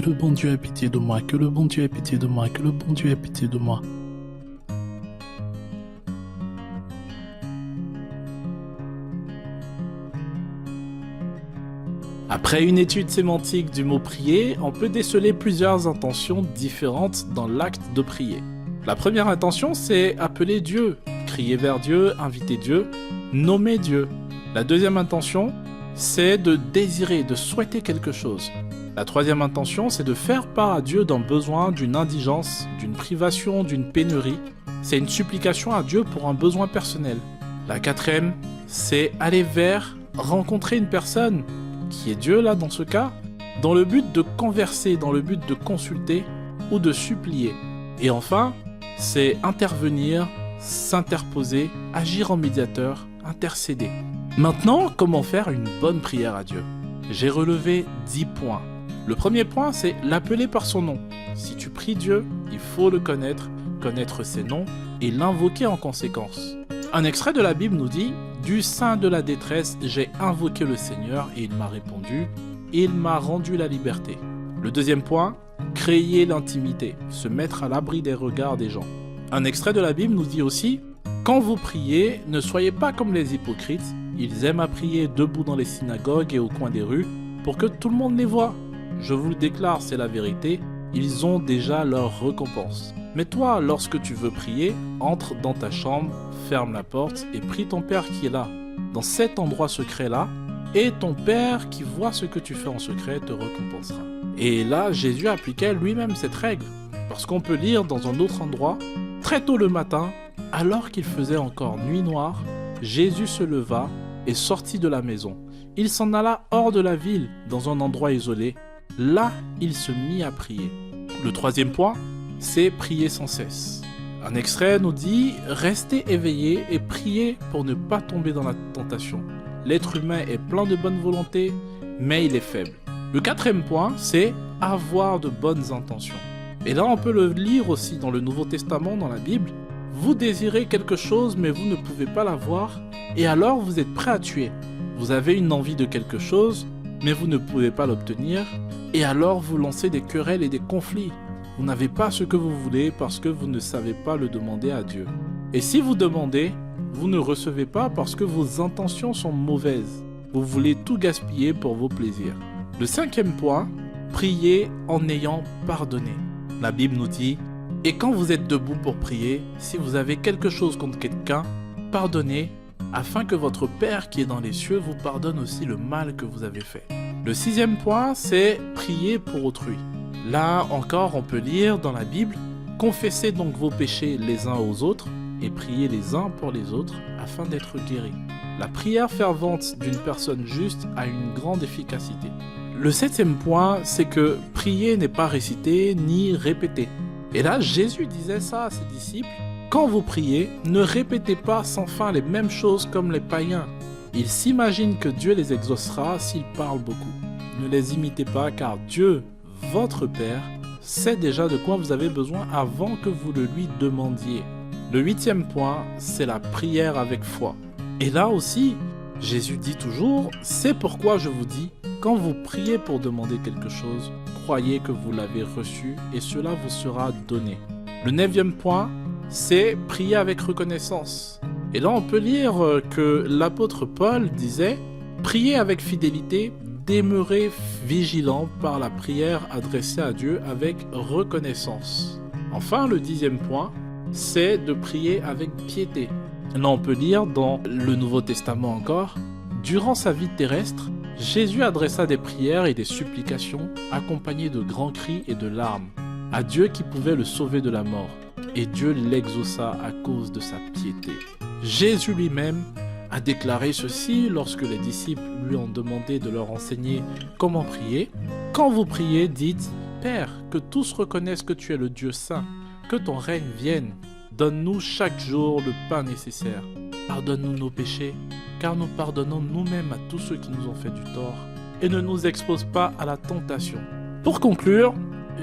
que le bon Dieu ait pitié de moi, que le bon Dieu ait pitié de moi, que le bon Dieu ait pitié de moi. Après une étude sémantique du mot prier, on peut déceler plusieurs intentions différentes dans l'acte de prier. La première intention, c'est appeler Dieu, crier vers Dieu, inviter Dieu, nommer Dieu. La deuxième intention, c'est de désirer, de souhaiter quelque chose. La troisième intention, c'est de faire part à Dieu d'un besoin, d'une indigence, d'une privation, d'une pénurie. C'est une supplication à Dieu pour un besoin personnel. La quatrième, c'est aller vers, rencontrer une personne, qui est Dieu là dans ce cas, dans le but de converser, dans le but de consulter ou de supplier. Et enfin, c'est intervenir, s'interposer, agir en médiateur, intercéder. Maintenant, comment faire une bonne prière à Dieu? J'ai relevé 10 points. Le premier point, c'est l'appeler par son nom. Si tu pries Dieu, il faut le connaître, connaître ses noms et l'invoquer en conséquence. Un extrait de la Bible nous dit « Du sein de la détresse, j'ai invoqué le Seigneur et il m'a répondu, et il m'a rendu la liberté. » Le deuxième point, créer l'intimité, se mettre à l'abri des regards des gens. Un extrait de la Bible nous dit aussi « Quand vous priez, ne soyez pas comme les hypocrites, ils aiment à prier debout dans les synagogues et au coin des rues pour que tout le monde les voie. Je vous le déclare, c'est la vérité, ils ont déjà leur récompense. Mais toi, lorsque tu veux prier, entre dans ta chambre, ferme la porte et prie ton Père qui est là, dans cet endroit secret-là, et ton Père qui voit ce que tu fais en secret te récompensera. » Et là, Jésus appliquait lui-même cette règle, parce qu'on peut lire dans un autre endroit, très tôt le matin, alors qu'il faisait encore nuit noire, Jésus se leva et sortit de la maison. Il s'en alla hors de la ville, dans un endroit isolé. Là, il se mit à prier. Le troisième point, c'est prier sans cesse. Un extrait nous dit « Restez éveillés et priez pour ne pas tomber dans la tentation. L'être humain est plein de bonne volonté, mais il est faible. » Le quatrième point, c'est avoir de bonnes intentions. Et là, on peut le lire aussi dans le Nouveau Testament, dans la Bible. Vous désirez quelque chose, mais vous ne pouvez pas l'avoir, et alors vous êtes prêt à tuer. Vous avez une envie de quelque chose, mais vous ne pouvez pas l'obtenir, et alors vous lancez des querelles et des conflits. Vous n'avez pas ce que vous voulez parce que vous ne savez pas le demander à Dieu. Et si vous demandez, vous ne recevez pas parce que vos intentions sont mauvaises. Vous voulez tout gaspiller pour vos plaisirs. Le cinquième point, priez en ayant pardonné. La Bible nous dit « Et quand vous êtes debout pour prier, si vous avez quelque chose contre quelqu'un, pardonnez, afin que votre Père qui est dans les cieux vous pardonne aussi le mal que vous avez fait. » Le sixième point, c'est prier pour autrui. Là encore, on peut lire dans la Bible « Confessez donc vos péchés les uns aux autres et priez les uns pour les autres afin d'être guéris. » La prière fervente d'une personne juste a une grande efficacité. Le septième point, c'est que prier n'est pas réciter ni répéter. Et là, Jésus disait ça à ses disciples « Quand vous priez, ne répétez pas sans fin les mêmes choses comme les païens. Ils s'imaginent que Dieu les exaucera s'ils parlent beaucoup. Ne les imitez pas car Dieu, votre Père, sait déjà de quoi vous avez besoin avant que vous le lui demandiez. » Le huitième point, c'est la prière avec foi. Et là aussi, Jésus dit toujours « C'est pourquoi je vous dis, quand vous priez pour demander quelque chose, croyez que vous l'avez reçu et cela vous sera donné. » Le neuvième point, c'est prier avec reconnaissance. Et là, on peut lire que l'apôtre Paul disait « Priez avec fidélité, demeurez vigilant par la prière adressée à Dieu avec reconnaissance. » Enfin, le dixième point, c'est de prier avec piété. Là, on peut lire dans le Nouveau Testament encore « Durant sa vie terrestre, Jésus adressa des prières et des supplications accompagnées de grands cris et de larmes à Dieu qui pouvait le sauver de la mort. Et Dieu l'exauça à cause de sa piété. » Jésus lui-même a déclaré ceci lorsque les disciples lui ont demandé de leur enseigner comment prier. « Quand vous priez, dites « Père, que tous reconnaissent que tu es le Dieu saint, que ton règne vienne. Donne-nous chaque jour le pain nécessaire. Pardonne-nous nos péchés, car nous pardonnons nous-mêmes à tous ceux qui nous ont fait du tort, et ne nous expose pas à la tentation. » Pour conclure,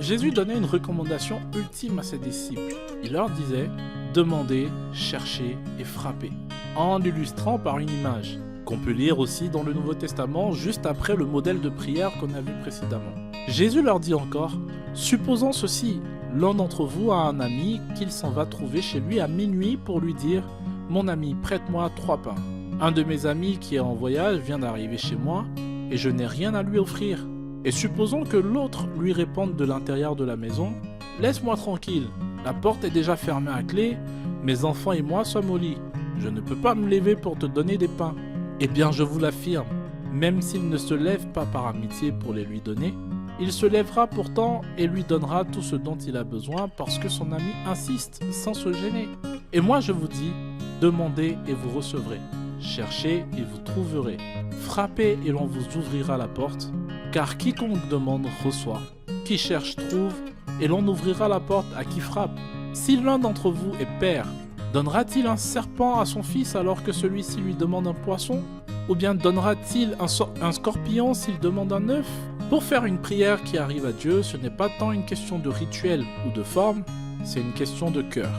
Jésus donnait une recommandation ultime à ses disciples. Il leur disait « Demandez, cherchez et frappez », en l'illustrant par une image, qu'on peut lire aussi dans le Nouveau Testament juste après le modèle de prière qu'on a vu précédemment. Jésus leur dit encore, supposons ceci, l'un d'entre vous a un ami qu'il s'en va trouver chez lui à minuit pour lui dire, mon ami, prête-moi 3 pains. Un de mes amis qui est en voyage vient d'arriver chez moi et je n'ai rien à lui offrir. Et supposons que l'autre lui réponde de l'intérieur de la maison, laisse-moi tranquille, la porte est déjà fermée à clé, mes enfants et moi sommes au lit, je ne peux pas me lever pour te donner des pains. Eh bien je vous l'affirme, même s'il ne se lève pas par amitié pour les lui donner, il se lèvera pourtant et lui donnera tout ce dont il a besoin parce que son ami insiste sans se gêner. Et moi je vous dis, demandez et vous recevrez, cherchez et vous trouverez, frappez et l'on vous ouvrira la porte, car quiconque demande reçoit, qui cherche trouve, et l'on ouvrira la porte à qui frappe. Si l'un d'entre vous est père, donnera-t-il un serpent à son fils alors que celui-ci lui demande un poisson? Ou bien donnera-t-il un scorpion s'il demande un œuf? Pour faire une prière qui arrive à Dieu, ce n'est pas tant une question de rituel ou de forme, c'est une question de cœur.